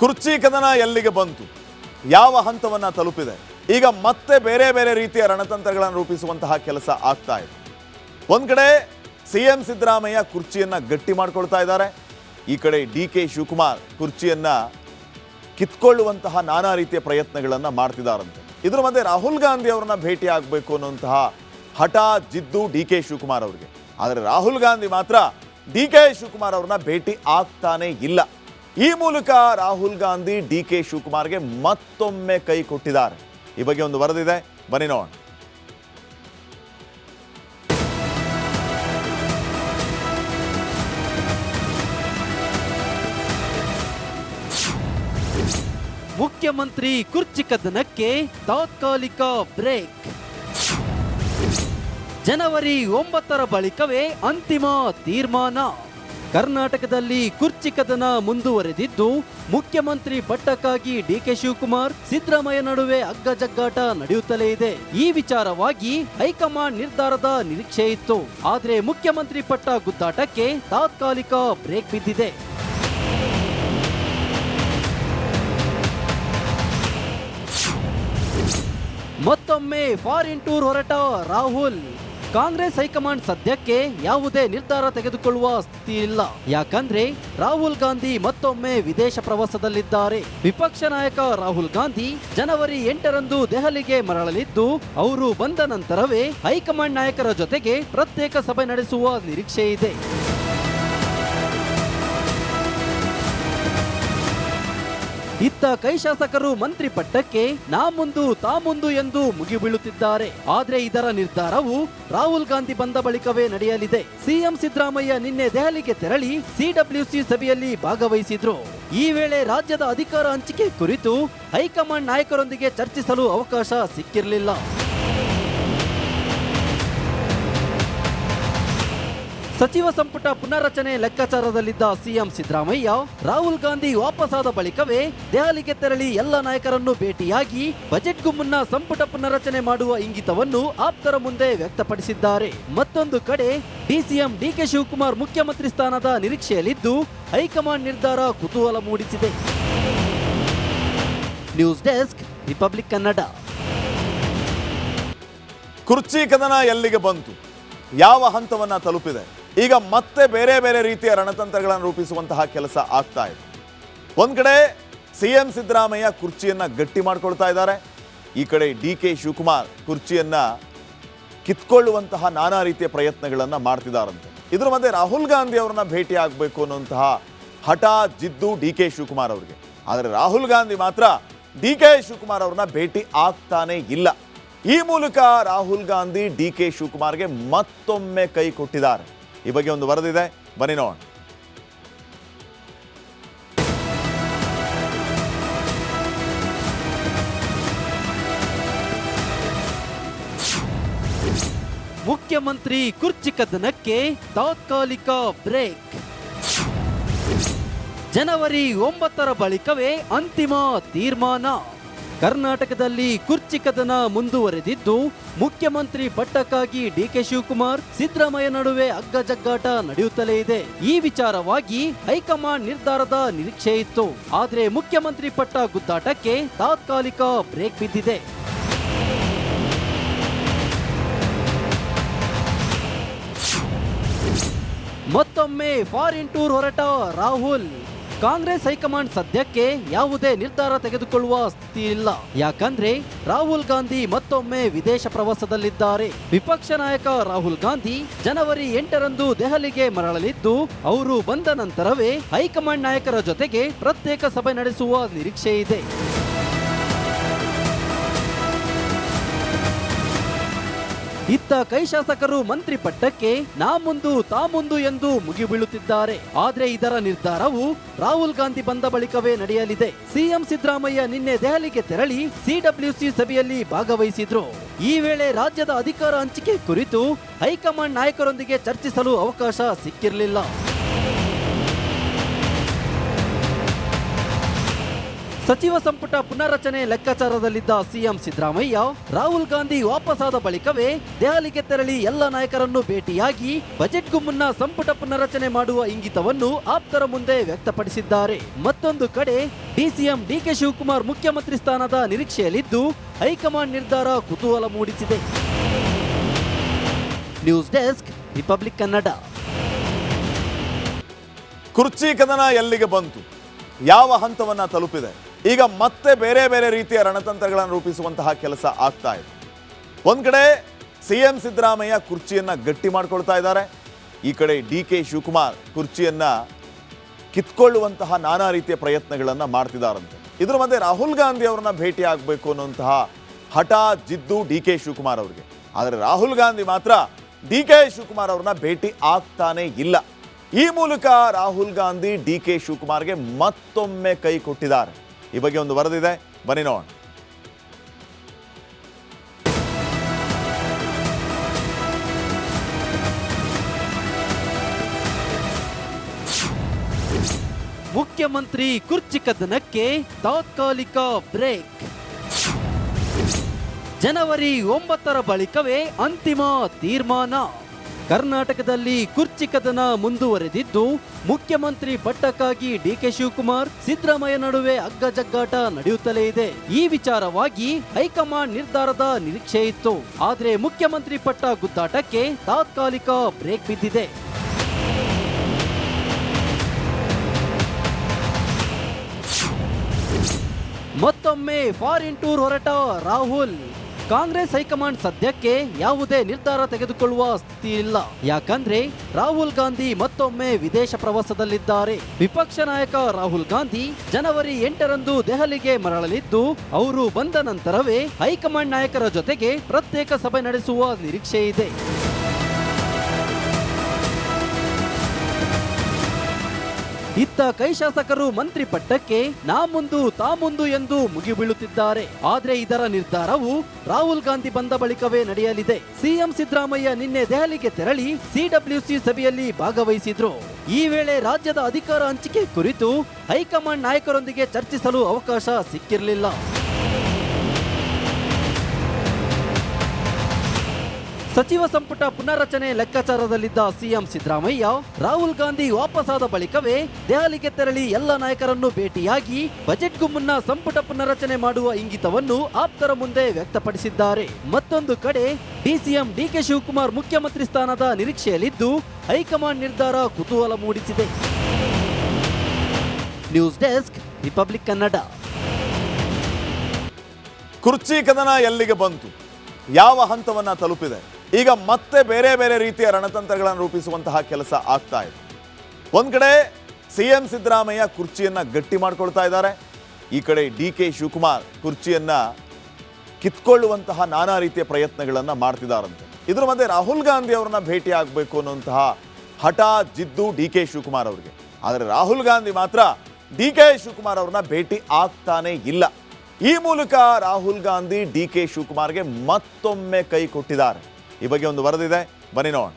ಕುರ್ಚಿ ಕದನ ಎಲ್ಲಿಗೆ ಬಂತು, ಯಾವ ಹಂತವನ್ನ ತಲುಪಿದೆ? ಈಗ ಮತ್ತೆ ಬೇರೆ ಬೇರೆ ರೀತಿಯ ರಣತಂತ್ರಗಳನ್ನು ರೂಪಿಸುವಂತಹ ಕೆಲಸ ಆಗ್ತಾ ಇದೆ. ಒಂದ್ ಕಡೆ ಸಿಎಂ ಸಿದ್ದರಾಮಯ್ಯ ಕುರ್ಚಿಯನ್ನ ಗಟ್ಟಿ ಮಾಡ್ಕೊಳ್ತಾ ಇದ್ದಾರೆ, ಈ ಕಡೆ ಡಿ.ಕೆ. ಶಿವಕುಮಾರ್ ಕುರ್ಚಿಯನ್ನ ಕಿತ್ಕೊಳ್ಳುವಂತಹ ನಾನಾ ರೀತಿಯ ಪ್ರಯತ್ನಗಳನ್ನು ಮಾಡ್ತಿದ್ದಾರಂತೆ. ಇದರ ಮಧ್ಯೆ ರಾಹುಲ್ ಗಾಂಧಿ ಅವರನ್ನ ಭೇಟಿ ಆಗಬೇಕು ಅನ್ನುವಂತಹ ಹಠ ಜಿದ್ದು ಡಿ.ಕೆ. ಶಿವಕುಮಾರ್ ಅವರಿಗೆ. ಆದರೆ ರಾಹುಲ್ ಗಾಂಧಿ ಮಾತ್ರ ಡಿ.ಕೆ. ಶಿವಕುಮಾರ್ ಅವರನ್ನ ಭೇಟಿ ಆಗ್ತಾನೆ ಇಲ್ಲ. ಈ ಮೂಲಕ ರಾಹುಲ್ ಗಾಂಧಿ ಡಿ.ಕೆ. ಶಿವಕುಮಾರ್ಗೆ ಮತ್ತೊಮ್ಮೆ ಕೈ ಕೊಟ್ಟಿದ್ದಾರೆ. ಈ ಬಗ್ಗೆ ಒಂದು ವರದಿದೆ, ಬನ್ನಿ ನೋಡೋಣ. ಮುಖ್ಯಮಂತ್ರಿ ಕುರ್ಚಿ ಕದನಕ್ಕೆ ತಾತ್ಕಾಲಿಕ ಬ್ರೇಕ್. ಜನವರಿ 9ರ ಬಳಿಕವೇ ಅಂತಿಮ ತೀರ್ಮಾನ. ಕರ್ನಾಟಕದಲ್ಲಿ ಕುರ್ಚಿ ಕದನ ಮುಂದುವರೆದಿದ್ದು, ಮುಖ್ಯಮಂತ್ರಿ ಪಟ್ಟಕ್ಕಾಗಿ ಡಿ.ಕೆ. ಶಿವಕುಮಾರ್ ಸಿದ್ದರಾಮಯ್ಯ ನಡುವೆ ಅಗ್ಗಜಗ್ಗಾಟ ನಡೆಯುತ್ತಲೇ ಇದೆ. ಈ ವಿಚಾರವಾಗಿ ಹೈಕಮಾಂಡ್ ನಿರ್ಧಾರದ ನಿರೀಕ್ಷೆ ಇತ್ತು. ಆದರೆ ಮುಖ್ಯಮಂತ್ರಿ ಪಟ್ಟ ಗುದ್ದಾಟಕ್ಕೆ ತಾತ್ಕಾಲಿಕ ಬ್ರೇಕ್ ಬಿದ್ದಿದೆ. ಮತ್ತೊಮ್ಮೆ ಫಾರಿನ್ ಟೂರ್ ಹೊರಟ ರಾಹುಲ್. ಕಾಂಗ್ರೆಸ್ ಹೈಕಮಾಂಡ್ ಸದ್ಯಕ್ಕೆ ಯಾವುದೇ ನಿರ್ಧಾರ ತೆಗೆದುಕೊಳ್ಳುವ ಸ್ಥಿತಿ ಇಲ್ಲ. ಯಾಕಂದ್ರೆ ರಾಹುಲ್ ಗಾಂಧಿ ಮತ್ತೊಮ್ಮೆ ವಿದೇಶ ಪ್ರವಾಸದಲ್ಲಿದ್ದಾರೆ. ವಿಪಕ್ಷ ನಾಯಕ ರಾಹುಲ್ ಗಾಂಧಿ ಜನವರಿ 8ರಂದು ದೆಹಲಿಗೆ ಮರಳಲಿದ್ದು, ಅವರು ಬಂದ ನಂತರವೇ ಹೈಕಮಾಂಡ್ ನಾಯಕರ ಜೊತೆಗೆ ಪ್ರತ್ಯೇಕ ಸಭೆ ನಡೆಸುವ ನಿರೀಕ್ಷೆ ಇದೆ. ಇತ್ತ ಕೈ ಶಾಸಕರು ಮಂತ್ರಿ ಪಟ್ಟಕ್ಕೆ ನಾ ಮುಂದು ತಾ ಮುಂದು ಎಂದು ಮುಗಿಬೀಳುತ್ತಿದ್ದಾರೆ. ಆದ್ರೆ ಇದರ ನಿರ್ಧಾರವು ರಾಹುಲ್ ಗಾಂಧಿ ಬಂದ ಬಳಿಕವೇ ನಡೆಯಲಿದೆ. ಸಿಎಂ ಸಿದ್ದರಾಮಯ್ಯ ನಿನ್ನೆ ದೆಹಲಿಗೆ ತೆರಳಿ ಸಿಡಬ್ಲ್ಯೂಸಿ ಸಭೆಯಲ್ಲಿ ಭಾಗವಹಿಸಿದ್ರು. ಈ ವೇಳೆ ರಾಜ್ಯದ ಅಧಿಕಾರ ಹಂಚಿಕೆ ಕುರಿತು ಹೈಕಮಾಂಡ್ ನಾಯಕರೊಂದಿಗೆ ಚರ್ಚಿಸಲು ಅವಕಾಶ ಸಿಕ್ಕಿರಲಿಲ್ಲ. ಸಚಿವ ಸಂಪುಟ ಪುನರ್ರಚನೆ ಲೆಕ್ಕಾಚಾರದಲ್ಲಿದ್ದ ಸಿಎಂ ಸಿದ್ದರಾಮಯ್ಯ ರಾಹುಲ್ ಗಾಂಧಿ ವಾಪಸಾದ ಬಳಿಕವೇ ದೆಹಲಿಗೆ ತೆರಳಿ ಎಲ್ಲ ನಾಯಕರನ್ನು ಭೇಟಿಯಾಗಿ ಬಜೆಟ್ಗೂ ಮುನ್ನ ಸಂಪುಟ ಪುನರ್ರಚನೆ ಮಾಡುವ ಇಂಗಿತವನ್ನು ಆಪ್ತರ ಮುಂದೆ ವ್ಯಕ್ತಪಡಿಸಿದ್ದಾರೆ. ಮತ್ತೊಂದು ಕಡೆ ಡಿಸಿಎಂ ಡಿ.ಕೆ. ಶಿವಕುಮಾರ್ ಮುಖ್ಯಮಂತ್ರಿ ಸ್ಥಾನದ ನಿರೀಕ್ಷೆಯಲ್ಲಿದ್ದು, ಹೈಕಮಾಂಡ್ ನಿರ್ಧಾರ ಕುತೂಹಲ ಮೂಡಿಸಿದೆ. News desk, republic Kannada. ಕುರ್ಚಿ ಕದನ ಎಲ್ಲಿಗೆ ಬಂತು, ಯಾವ ಹಂತವನ್ನ ತಲುಪಿದೆ? ಈಗ ಮತ್ತೆ ಬೇರೆ ಬೇರೆ ರೀತಿಯ ರಣತಂತ್ರಗಳನ್ನು ರೂಪಿಸುವಂತಹ ಕೆಲಸ ಆಗ್ತಾ ಇದೆ. ಒಂದ್ ಕಡೆ ಸಿಎಂ ಸಿದ್ದರಾಮಯ್ಯ ಕುರ್ಚಿಯನ್ನ ಗಟ್ಟಿ ಮಾಡ್ಕೊಳ್ತಾ ಇದ್ದಾರೆ, ಈ ಕಡೆ ಡಿ.ಕೆ. ಶಿವಕುಮಾರ್ ಕುರ್ಚಿಯನ್ನ ಕಿತ್ಕೊಳ್ಳುವಂತಹ ನಾನಾ ರೀತಿಯ ಪ್ರಯತ್ನಗಳನ್ನು ಮಾಡ್ತಿದ್ದಾರಂತೆ. ಇದರ ಮಧ್ಯೆ ರಾಹುಲ್ ಗಾಂಧಿ ಅವರನ್ನ ಭೇಟಿ ಆಗಬೇಕು ಅನ್ನುವಂತಹ ಹಠ ಜಿದ್ದು ಡಿ.ಕೆ. ಶಿವಕುಮಾರ್ ಅವರಿಗೆ. ಆದರೆ ರಾಹುಲ್ ಗಾಂಧಿ ಮಾತ್ರ ಡಿ.ಕೆ. ಶಿವಕುಮಾರ್ ಅವರನ್ನ ಭೇಟಿ ಆಗ್ತಾನೆ ಇಲ್ಲ. ಈ ಮೂಲಕ ರಾಹುಲ್ ಗಾಂಧಿ ಡಿ.ಕೆ. ಶಿವಕುಮಾರ್ಗೆ ಮತ್ತೊಮ್ಮೆ ಕೈ ಕೊಟ್ಟಿದ್ದಾರೆ. ಈ ಬಗ್ಗೆ ಒಂದು ವರದಿದೆ, ಬನ್ನಿ ನೋಡೋಣ. ಮುಖ್ಯಮಂತ್ರಿ ಕುರ್ಚಿ ಕದನಕ್ಕೆ ತಾತ್ಕಾಲಿಕ ಬ್ರೇಕ್. ಜನವರಿ 9ರ ಬಳಿಕವೇ ಅಂತಿಮ ತೀರ್ಮಾನ. ಕರ್ನಾಟಕದಲ್ಲಿ ಕುರ್ಚಿ ಕದನ ಮುಂದುವರೆದಿದ್ದು, ಮುಖ್ಯಮಂತ್ರಿ ಪಟ್ಟಕ್ಕಾಗಿ ಡಿ.ಕೆ. ಶಿವಕುಮಾರ್ ಸಿದ್ದರಾಮಯ್ಯ ನಡುವೆ ಅಗ್ಗಜಗ್ಗಾಟ ನಡೆಯುತ್ತಲೇ ಇದೆ. ಈ ವಿಚಾರವಾಗಿ ಹೈಕಮಾಂಡ್ ನಿರ್ಧಾರದ ನಿರೀಕ್ಷೆ ಇತ್ತು. ಆದರೆ ಮುಖ್ಯಮಂತ್ರಿ ಪಟ್ಟ ಗುದ್ದಾಟಕ್ಕೆ ತಾತ್ಕಾಲಿಕ ಬ್ರೇಕ್ ಬಿದ್ದಿದೆ. ಮತ್ತೊಮ್ಮೆ ಫಾರಿನ್ ಟೂರ್ ಹೊರಟ ರಾಹುಲ್. ಕಾಂಗ್ರೆಸ್ ಹೈಕಮಾಂಡ್ ಸದ್ಯಕ್ಕೆ ಯಾವುದೇ ನಿರ್ಧಾರ ತೆಗೆದುಕೊಳ್ಳುವ ಸ್ಥಿತಿ ಇಲ್ಲ. ಯಾಕಂದ್ರೆ ರಾಹುಲ್ ಗಾಂಧಿ ಮತ್ತೊಮ್ಮೆ ವಿದೇಶ ಪ್ರವಾಸದಲ್ಲಿದ್ದಾರೆ. ವಿಪಕ್ಷ ನಾಯಕ ರಾಹುಲ್ ಗಾಂಧಿ ಜನವರಿ 8ರಂದು ದೆಹಲಿಗೆ ಮರಳಲಿದ್ದು, ಅವರು ಬಂದ ನಂತರವೇ ಹೈಕಮಾಂಡ್ ನಾಯಕರ ಜೊತೆಗೆ ಪ್ರತ್ಯೇಕ ಸಭೆ ನಡೆಸುವ ನಿರೀಕ್ಷೆ ಇದೆ. ಇತ್ತ ಕೈ ಶಾಸಕರು ಮಂತ್ರಿ ಪಟ್ಟಕ್ಕೆ ನಾ ಮುಂದು ತಾ ಮುಂದು ಎಂದು ಮುಗಿಬೀಳುತ್ತಿದ್ದಾರೆ. ಆದ್ರೆ ಇದರ ನಿರ್ಧಾರವು ರಾಹುಲ್ ಗಾಂಧಿ ಬಂದ ಬಳಿಕವೇ ನಡೆಯಲಿದೆ. ಸಿಎಂ ಸಿದ್ದರಾಮಯ್ಯ ನಿನ್ನೆ ದೆಹಲಿಗೆ ತೆರಳಿ ಸಿಡಬ್ಲ್ಯೂಸಿ ಸಭೆಯಲ್ಲಿ ಭಾಗವಹಿಸಿದ್ರು. ಈ ವೇಳೆ ರಾಜ್ಯದ ಅಧಿಕಾರ ಹಂಚಿಕೆ ಕುರಿತು ಹೈಕಮಾಂಡ್ ನಾಯಕರೊಂದಿಗೆ ಚರ್ಚಿಸಲು ಅವಕಾಶ ಸಿಕ್ಕಿರಲಿಲ್ಲ. ಸಚಿವ ಸಂಪುಟ ಪುನರ್ರಚನೆ ಲೆಕ್ಕಾಚಾರದಲ್ಲಿದ್ದ ಸಿಎಂ ಸಿದ್ದರಾಮಯ್ಯ ರಾಹುಲ್ ಗಾಂಧಿ ವಾಪಸಾದ ಬಳಿಕವೇ ದೆಹಲಿಗೆ ತೆರಳಿ ಎಲ್ಲ ನಾಯಕರನ್ನು ಭೇಟಿಯಾಗಿ ಬಜೆಟ್ಗೂ ಮುನ್ನ ಸಂಪುಟ ಪುನರ್ರಚನೆ ಮಾಡುವ ಇಂಗಿತವನ್ನು ಆಪ್ತರ ಮುಂದೆ ವ್ಯಕ್ತಪಡಿಸಿದ್ದಾರೆ. ಮತ್ತೊಂದು ಕಡೆ ಡಿಸಿಎಂ ಡಿಕೆ ಶಿವಕುಮಾರ್ ಮುಖ್ಯಮಂತ್ರಿ ಸ್ಥಾನದ ನಿರೀಕ್ಷೆಯಲ್ಲಿದ್ದು ಹೈಕಮಾಂಡ್ ನಿರ್ಧಾರ ಕುತೂಹಲ ಮೂಡಿಸಿದೆ. News desk, republic Kannada. ಕುರ್ಚಿ ಕದನ ಎಲ್ಲಿಗೆ ಬಂತು, ಯಾವ ಹಂತವನ್ನ ತಲುಪಿದೆ, ಈಗ ಮತ್ತೆ ಬೇರೆ ಬೇರೆ ರೀತಿಯ ರಣತಂತ್ರಗಳನ್ನು ರೂಪಿಸುವಂತಹ ಕೆಲಸ ಆಗ್ತಾ ಇದೆ. ಒಂದ್ ಕಡೆ ಸಿಎಂ ಸಿದ್ದರಾಮಯ್ಯ ಕುರ್ಚಿಯನ್ನ ಗಟ್ಟಿ ಮಾಡ್ಕೊಳ್ತಾ ಇದ್ದಾರೆ, ಈ ಕಡೆ ಡಿಕೆ ಶಿವಕುಮಾರ್ ಕುರ್ಚಿಯನ್ನ ಕಿತ್ಕೊಳ್ಳುವಂತಹ ನಾನಾ ರೀತಿಯ ಪ್ರಯತ್ನಗಳನ್ನ ಮಾಡ್ತಿದ್ದಾರಂತೆ. ಇದ್ರ ಮಧ್ಯೆ ರಾಹುಲ್ ಗಾಂಧಿ ಅವರನ್ನ ಭೇಟಿ ಆಗಬೇಕು ಅನ್ನುವಂತಹ ಹಠ ಜಿದ್ದು ಡಿಕೆ ಶಿವಕುಮಾರ್ ಅವರಿಗೆ. ಆದರೆ ರಾಹುಲ್ ಗಾಂಧಿ ಮಾತ್ರ ಡಿಕೆ ಶಿವಕುಮಾರ್ ಅವ್ರನ್ನ ಭೇಟಿ ಆಗ್ತಾನೆ ಇಲ್ಲ. ಈ ಮೂಲಕ ರಾಹುಲ್ ಗಾಂಧಿ ಡಿಕೆ ಶಿವಕುಮಾರ್ಗೆ ಮತ್ತೊಮ್ಮೆ ಕೈ ಕೊಟ್ಟಿದ್ದಾರೆ. ಈ ಬಗ್ಗೆ ಒಂದು ವರದಿದೆ, ಬನ್ನಿ ನೋಡೋಣ. ಮುಖ್ಯಮಂತ್ರಿ ಕುರ್ಚಿ ಕದನಕ್ಕೆ ತಾತ್ಕಾಲಿಕ ಬ್ರೇಕ್. ಜನವರಿ 9ರ ಬಳಿಕವೇ ಅಂತಿಮ ತೀರ್ಮಾನ. ಕರ್ನಾಟಕದಲ್ಲಿ ಕುರ್ಚಿ ಕದನ ಮುಂದುವರೆದಿದ್ದು, ಮುಖ್ಯಮಂತ್ರಿ ಪಟ್ಟಕ್ಕಾಗಿ ಡಿಕೆ ಶಿವಕುಮಾರ್ ಸಿದ್ದರಾಮಯ್ಯ ನಡುವೆ ಅಗ್ಗಜಗ್ಗಾಟ ನಡೆಯುತ್ತಲೇ ಇದೆ. ಈ ವಿಚಾರವಾಗಿ ಹೈಕಮಾಂಡ್ ನಿರ್ಧಾರದ ನಿರೀಕ್ಷೆ ಇತ್ತು. ಆದರೆ ಮುಖ್ಯಮಂತ್ರಿ ಪಟ್ಟ ಗುದ್ದಾಟಕ್ಕೆ ತಾತ್ಕಾಲಿಕ ಬ್ರೇಕ್ ಬಿದ್ದಿದೆ. ಮತ್ತೊಮ್ಮೆ ಫಾರಿನ್ ಟೂರ್ ಹೊರಟ ರಾಹುಲ್. ಕಾಂಗ್ರೆಸ್ ಹೈಕಮಾಂಡ್ ಸದ್ಯಕ್ಕೆ ಯಾವುದೇ ನಿರ್ಧಾರ ತೆಗೆದುಕೊಳ್ಳುವ ಸ್ಥಿತಿ ಇಲ್ಲ. ಯಾಕಂದ್ರೆ ರಾಹುಲ್ ಗಾಂಧಿ ಮತ್ತೊಮ್ಮೆ ವಿದೇಶ ಪ್ರವಾಸದಲ್ಲಿದ್ದಾರೆ. ವಿಪಕ್ಷ ನಾಯಕ ರಾಹುಲ್ ಗಾಂಧಿ ಜನವರಿ 8ರಂದು ದೆಹಲಿಗೆ ಮರಳಲಿದ್ದು, ಅವರು ಬಂದ ನಂತರವೇ ಹೈಕಮಾಂಡ್ ನಾಯಕರ ಜೊತೆಗೆ ಪ್ರತ್ಯೇಕ ಸಭೆ ನಡೆಸುವ ನಿರೀಕ್ಷೆ ಇದೆ. ಇತ್ತ ಕೈ ಶಾಸಕರು ಮಂತ್ರಿ ಪಟ್ಟಕ್ಕೆ ನಾ ಮುಂದು ತಾ ಮುಂದು ಎಂದು ಮುಗಿಬೀಳುತ್ತಿದ್ದಾರೆ. ಆದ್ರೆ ಇದರ ನಿರ್ಧಾರವು ರಾಹುಲ್ ಗಾಂಧಿ ಬಂದ ಬಳಿಕವೇ ನಡೆಯಲಿದೆ. ಸಿಎಂ ಸಿದ್ದರಾಮಯ್ಯ ನಿನ್ನೆ ದೆಹಲಿಗೆ ತೆರಳಿ ಸಿಡಬ್ಲ್ಯೂಸಿ ಸಭೆಯಲ್ಲಿ ಭಾಗವಹಿಸಿದ್ರು. ಈ ವೇಳೆ ರಾಜ್ಯದ ಅಧಿಕಾರ ಹಂಚಿಕೆ ಕುರಿತು ಹೈಕಮಾಂಡ್ ನಾಯಕರೊಂದಿಗೆ ಚರ್ಚಿಸಲು ಅವಕಾಶ ಸಿಕ್ಕಿರಲಿಲ್ಲ. ಸಚಿವ ಸಂಪುಟ ಪುನರ್ರಚನೆ ಲೆಕ್ಕಾಚಾರದಲ್ಲಿದ್ದ ಸಿಎಂ ಸಿದ್ದರಾಮಯ್ಯ ರಾಹುಲ್ ಗಾಂಧಿ ವಾಪಸಾದ ಬಳಿಕವೇ ದೆಹಲಿಗೆ ತೆರಳಿ ಎಲ್ಲ ನಾಯಕರನ್ನು ಭೇಟಿಯಾಗಿ ಬಜೆಟ್ಗೂ ಮುನ್ನ ಸಂಪುಟ ಪುನರ್ರಚನೆ ಮಾಡುವ ಇಂಗಿತವನ್ನು ಆಪ್ತರ ಮುಂದೆ ವ್ಯಕ್ತಪಡಿಸಿದ್ದಾರೆ. ಮತ್ತೊಂದು ಕಡೆ ಡಿಸಿಎಂ ಡಿಕೆ ಶಿವಕುಮಾರ್ ಮುಖ್ಯಮಂತ್ರಿ ಸ್ಥಾನದ ನಿರೀಕ್ಷೆಯಲ್ಲಿದ್ದು, ಹೈಕಮಾಂಡ್ ನಿರ್ಧಾರ ಕುತೂಹಲ ಮೂಡಿಸಿದೆ. News desk, republic Kannada. ಕುರ್ಚಿ ಕದನ ಎಲ್ಲಿಗೆ ಬಂತು, ಯಾವ ಹಂತವನ್ನ ತಲುಪಿದೆ, ಈಗ ಮತ್ತೆ ಬೇರೆ ಬೇರೆ ರೀತಿಯ ರಣತಂತ್ರಗಳನ್ನು ರೂಪಿಸುವಂತಹ ಕೆಲಸ ಆಗ್ತಾ ಇದೆ. ಒಂದ್ ಕಡೆ ಸಿಎಂ ಸಿದ್ದರಾಮಯ್ಯ ಕುರ್ಚಿಯನ್ನ ಗಟ್ಟಿ ಮಾಡ್ಕೊಳ್ತಾ ಇದ್ದಾರೆ, ಈ ಕಡೆ ಡಿಕೆ ಶಿವಕುಮಾರ್ ಕುರ್ಚಿಯನ್ನ ಕಿತ್ಕೊಳ್ಳುವಂತಹ ನಾನಾ ರೀತಿಯ ಪ್ರಯತ್ನಗಳನ್ನ ಮಾಡ್ತಿದ್ದಾರಂತೆ. ಇದ್ರ ಮಧ್ಯೆ ರಾಹುಲ್ ಗಾಂಧಿ ಅವರನ್ನ ಭೇಟಿ ಆಗಬೇಕು ಅನ್ನುವಂತಹ ಹಠ ಜಿದ್ದು ಡಿಕೆ ಶಿವಕುಮಾರ್ ಅವರಿಗೆ. ಆದರೆ ರಾಹುಲ್ ಗಾಂಧಿ ಮಾತ್ರ ಡಿಕೆ ಶಿವಕುಮಾರ್ ಅವ್ರನ್ನ ಭೇಟಿ ಆಗ್ತಾನೆ ಇಲ್ಲ. ಈ ಮೂಲಕ ರಾಹುಲ್ ಗಾಂಧಿ ಡಿಕೆ ಶಿವಕುಮಾರ್ಗೆ ಮತ್ತೊಮ್ಮೆ ಕೈ ಕೊಟ್ಟಿದ್ದಾರೆ. ಈ ಬಗ್ಗೆ ಒಂದು ವರದಿದೆ, ಬನ್ನಿ ನೋಡೋಣ.